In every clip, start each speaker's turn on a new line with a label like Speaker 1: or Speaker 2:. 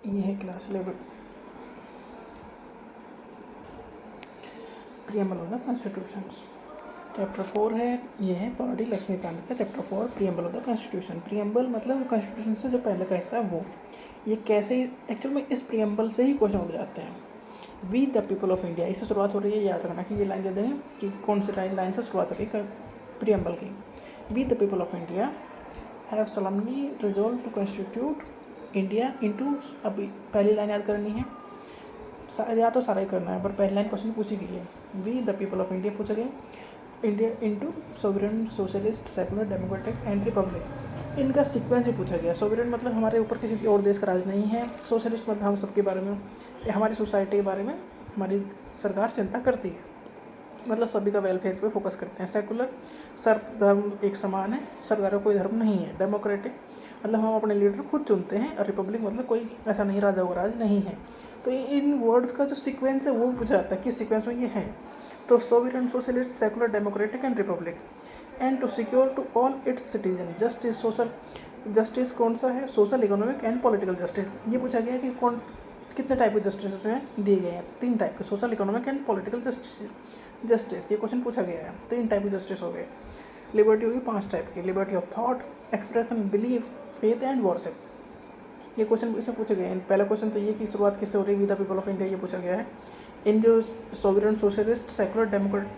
Speaker 1: ये है class 11 preamble of the constitutions. Chapter 4 है, ये है पावड़ी लक्ष्मीकांत का chapter 4 preamble of the constitution. Preamble मतलब कॉन्स्टिट्यूशन से जो पहले का हिस्सा वो ये कैसे एक्चुअल में इस प्रियम्बल से ही क्वेश्चन हो जाते हैं। We the people of India, इससे शुरुआत हो रही है, याद रखना कि ये लाइन दे दें कि कौन सी लाइन से शुरुआत हो रही है प्रियम्बल की। We the people of India have solemnly resolved to constitute India into, अभी पहली लाइन याद करनी है, या तो सारा ही करना है, पर पहली लाइन क्वेश्चन पूछी गई है। We the people of India पूछा गया, India into sovereign socialist secular democratic and republic. इनका सीक्वेंस ही पूछा गया। सोवरेन मतलब हमारे ऊपर किसी और देश का राज नहीं है, सोशलिस्ट मतलब हम सबके बारे में, हमारी सोसाइटी के बारे में हमारी सरकार चिंता करती है, मतलब सभी का वेलफेयर पे फोकस करते हैं। सेकुलर, सर्व धर्म एक समान है, सरकारों कोई धर्म नहीं है। डेमोक्रेटिक मतलब हम अपने लीडर खुद चुनते हैं, और रिपब्लिक मतलब कोई ऐसा नहीं, राजा का राज नहीं है। तो इन वर्ड्स का जो सीक्वेंस है वो पूछा जाता है कि सीक्वेंस में ये है। तो sovereign socialist secular democratic and republic and to secure to all its citizen justice. Social justice कौन सा है? Social, economic and political justice. ये पूछा गया कि कौन कितने टाइप के जस्टिस में दिए गए हैं, तो 3 टाइप के, social, economic and political justice. ये क्वेश्चन पूछा गया है, 3 टाइप के जस्टिस हो गए। लिबर्टी होगी 5 टाइप की, liberty of thought, expression, belief, faith and worship. ये क्वेश्चन इसमें पूछे गए हैं। पहला क्वेश्चन तो ये कि शुरुआत किससे हो रही है, with the people of India, ये पूछा गया है। इन जो sovereign socialist secular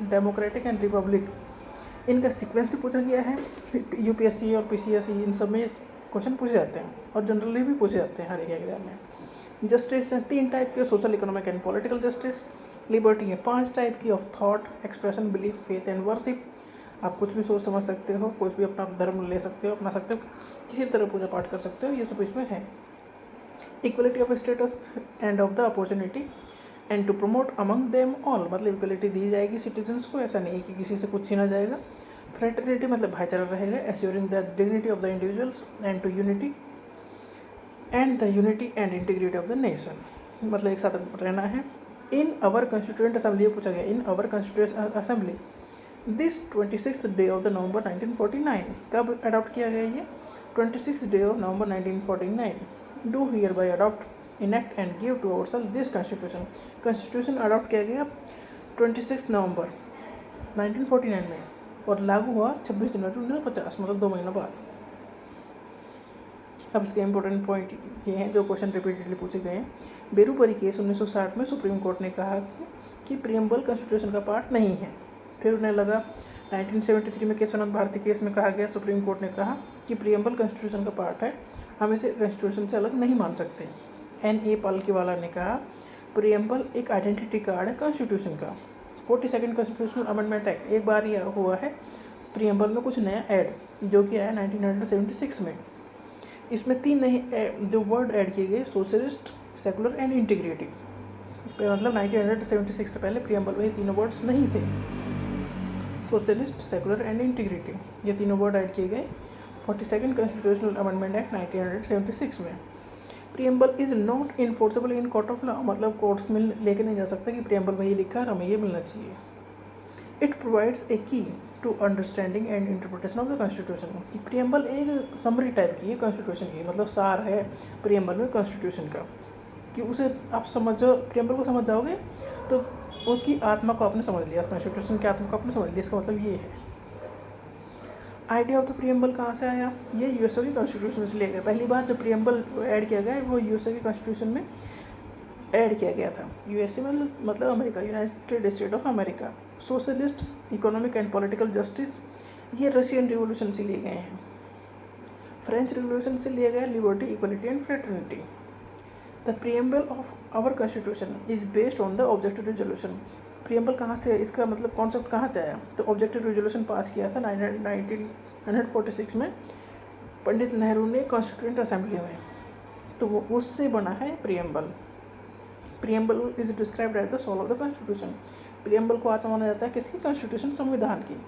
Speaker 1: democratic and republic, इनका सीक्वेंस से पूछा गया है। यूपीएससी और पीसीएससी इन सब में क्वेश्चन पूछे जाते हैं, और जनरली भी पूछे जाते हैं हर एक एग्जाम में। जस्टिस हैं 3 टाइप के, social, economic and political justice. Liberty है 5 टाइप की, of thought, expression, belief, faith and worship. आप कुछ भी सोच समझ सकते हो, कुछ भी अपना धर्म ले सकते हो, अपना सकते हो, किसी भी तरह पूजा पाठ कर सकते हो, ये सब इसमें है। Equality of status and of the opportunity and to promote among them all, मतलब इक्वलिटी दी जाएगी सिटीजन्स को, ऐसा नहीं कि किसी से कुछ छीना जाएगा। फ्रेटर्निटी मतलब भाईचारा रहेगा, assuring the dignity of the individuals and to unity and the unity and integrity of the nation, मतलब एक साथ रहना है। इन अवर कंस्टिट्यूएंट असेंबली, ये पूछा गया, in our constituent assembly this 26th day of the November 1949, कब अडॉप्ट किया गया ये? 26th day of November 1949। Do hereby adopt, enact and give to ourselves this constitution. Constitution adopt किया गया 26 नवंबर 1949 में, और लागू हुआ 26 जनवरी 1950, मतलब 2 महीनों बाद। अब इसके इंपॉर्टेंट पॉइंट ये हैं जो क्वेश्चन रिपीटेडली पूछे गए हैं। बेरूपरी केस 1960 में सुप्रीम कोर्ट ने कहा कि प्रियम्बल कॉन्स्टिट्यूशन का पार्ट नहीं है। फिर उन्हें लगा 1973 में केशवनाथ भारती केस में कहा गया, सुप्रीम कोर्ट ने कहा कि प्रियम्बल कॉन्स्टिट्यूशन का पार्ट है, हम इसे कॉन्स्टिट्यूशन से अलग नहीं मान सकते। N.A. पालकीवाला ने कहा प्रियम्बल एक आइडेंटिटी कार्ड है कॉन्स्टिट्यूशन का। 42nd कॉन्स्टिट्यूशनल अमेंडमेंट एक्ट, एक बार यह हुआ है प्रियम्बल में कुछ नया ऐड, जो कि आया 1976 में। इसमें 3 नए जो वर्ड ऐड किए गए, सोशलिस्ट, सेकुलर एंड इंटीग्रिटी। मतलब 1976 से पहले प्रियम्बल में ये तीनों वर्ड्स नहीं थे, सोशलिस्ट, सेकुलर एंड इंटीग्रिटी, ये तीनों वर्ड ऐड किए गए 42nd कॉन्स्टिट्यूशनल अमेंडमेंट एक्ट 1976 में। Preamble is not enforceable in court of law, मतलब कोर्ट्स में लेके नहीं जा सकता कि प्रियम्बल में ये लिखा है, हमें ये मिलना चाहिए। It provides a key to understanding and interpretation of the constitution, कि प्रियम्बल एक समरी टाइप की है कॉन्स्टिट्यूशन की, मतलब सार है प्रियम्बल में कॉन्स्टिट्यूशन का, कि उसे आप समझो, प्रियम्बल को समझ जाओगे तो उसकी आत्मा को आपने समझ लिया, कॉन्स्टिट्यूशन की आत्मा को आपने समझ लिया, इसका मतलब ये है। आइडिया ऑफ द प्रियम्बल कहाँ से आया? ये यूएसए की कॉन्स्टिट्यूशन से लिया गया। पहली बार जो प्रियम्बल ऐड किया गया वो यूएसए की कॉन्स्टिट्यूशन में ऐड किया गया था। यूएसए मतलब America, United State of America. Socialist, economic and political justice, ये रशियन रिवोल्यूशन से लिए गए हैं। फ्रेंच रिवोल्यूशन से लिया गया liberty, equality and fraternity. The preamble of our constitution is based on the objective resolution. Preamble कहाँ से, इसका मतलब कॉन्सेप्ट कहाँ से आया? तो ऑब्जेक्टिव रेजोल्यूशन पास किया था 1946 में पंडित नेहरू ने कॉन्स्टिट्यूएंट असेंबली में, तो वो उससे बना है preamble. Preamble is described as the soul of the constitution. Preamble को आत्मा माना जाता है किसकी? कॉन्स्टिट्यूशन, संविधान की।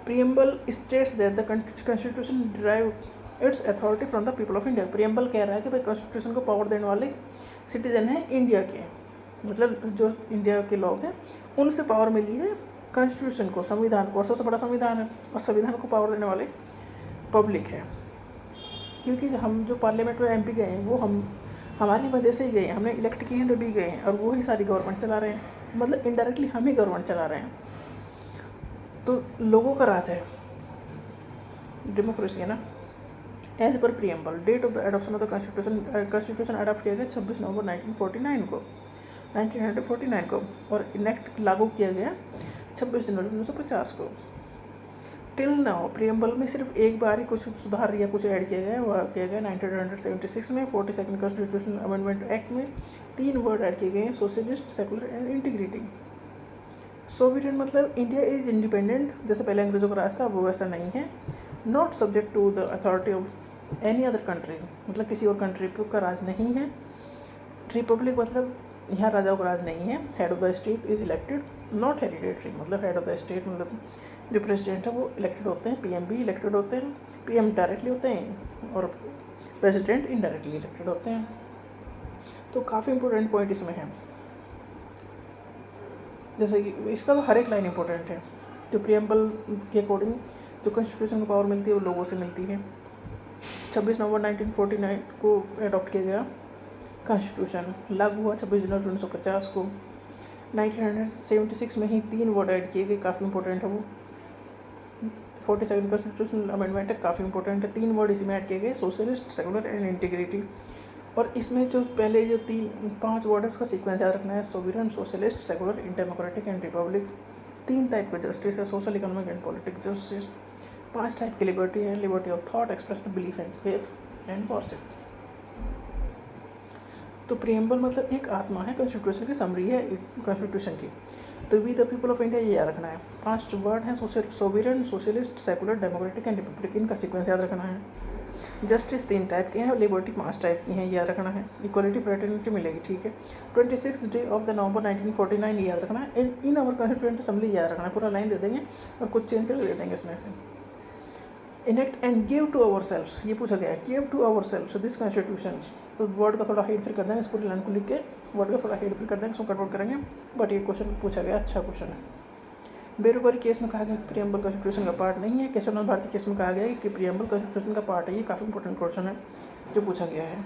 Speaker 1: Preamble states that the constitution derive its authority from the people of India. Preamble कह रहा है कि भाई कॉन्स्टिट्यूशन को पावर देने वाले सिटीजन हैं इंडिया के, मतलब जो इंडिया के लोग हैं उनसे पावर मिली है कॉन्स्टिट्यूशन को, संविधान को, और सबसे बड़ा संविधान है, और संविधान को पावर देने वाले पब्लिक है। क्योंकि हम जो पार्लियामेंट में एमपी गए हैं वो हमारी वजह से ही गए हैं, हमने इलेक्ट किए हैं तो भी गए हैं, और वो ही सारी गवर्नमेंट चला रहे हैं, मतलब इनडायरेक्टली हम ही गवर्नमेंट चला रहे हैं। तो लोगों का राज है, डेमोक्रेसी है ना। एज पर preamble, date of the adoption of the constitution adopt किया गया 26 नवंबर 1949 को, और इनेक्ट लागू किया गया 26 जनवरी 1950 को। टिल नाउ प्रियम्बल में सिर्फ एक बार ही कुछ सुधार या कुछ ऐड किया गया, वह किया गया 1976 में 42nd कॉन्स्टिट्यूशन अमेंडमेंट एक्ट में 3 वर्ड ऐड किए गए हैं, socialist, secular and integrity. Sovereign मतलब इंडिया इज इंडिपेंडेंट, जैसे पहले अंग्रेजों का राज था वो वैसा नहीं है। Not subject to the authority of any other country, मतलब किसी और कंट्री का राज नहीं है। रिपब्लिक मतलब यहाँ राजाओं का राज नहीं है। Head of the state is elected, not hereditary, मतलब हेड ऑफ द स्टेट मतलब जो प्रेसिडेंट है वो इलेक्टेड होते हैं, पीएम भी इलेक्टेड होते हैं, पीएम डायरेक्टली होते हैं और प्रेसिडेंट इनडायरेक्टली इलेक्टेड होते हैं। तो काफ़ी इंपॉर्टेंट पॉइंट इसमें है, जैसे कि इसका तो हर एक लाइन इंपॉर्टेंट है। जो प्रियम्बल के अकॉर्डिंग जो कॉन्स्टिट्यूशन को पावर मिलती है वो लोगों से मिलती है। 26 नवंबर 1949 को अडॉप्ट किया गया कॉन्स्टिट्यूशन, लागू हुआ 26 जनवरी 1950 को। 1976 में ही 3 वर्ड ऐड किए गए, काफ़ी इंपॉर्टेंट है वो। 42nd कॉन्स्टिट्यूशनल अमेंडमेंट है, काफ़ी इंपॉर्टेंट है। 3 वर्ड इसमें ऐड किए गए, सोशलिस्ट, सेकुलर एंड इंटीग्रिटी। और इसमें जो पहले जो 5 वर्ड है उसका सीक्वेंस याद रखना है, sovereign, socialist, secular, democratic and Republic. 3 type का जस्टिस है, social, economic and politic justice. 5 type की लिबर्टी है, liberty of thought, expression, belief and faith and worship. तो प्रियम्बल मतलब एक आत्मा है, कॉन्स्टिट्यूशन की समरी है कॉन्स्टिट्यूशन की। तो we the people of India ये याद रखना है। 5 वर्ड हैं, sovereign, socialist, secular, democratic and republic, इनका सीक्वेंस याद रखना है। जस्टिस 3 टाइप के हैं, लिबर्टी 5 टाइप की हैं, याद रखना है। इक्वलिटी, फ्रेटर्निटी मिलेगी, ठीक है। 26 डे ऑफ द नवंबर 1949 याद रखना है। इन आवर कॉन्स्टिट्यूएंट असेंबली याद रखना है, पूरा लाइन दे देंगे और कुछ चेंज करके दे देंगे इसमें से। Enact and give to ourself, ये पूछा गया है, give to ourself this constitution. तो वर्ड का थोड़ा हाइड फिर कर देंगे, इस पूरी लाइन को लिख के वर्ड का थोड़ा हाइड फिर कर देंगे, इसको कन्वर्ट करेंगे। बट ये क्वेश्चन पूछा गया, अच्छा क्वेश्चन है। बेरोगरी केस में कहा गया कि प्रियम्बल कॉन्स्टिट्यूशन का पार्ट नहीं है। केशवनाथ भारती केस में कहा गया कि प्रियम्बल कॉन्स्टिट्यूशन का पार्ट है। ये काफ़ी इंपॉर्टेंट क्वेश्चन है जो पूछा गया है।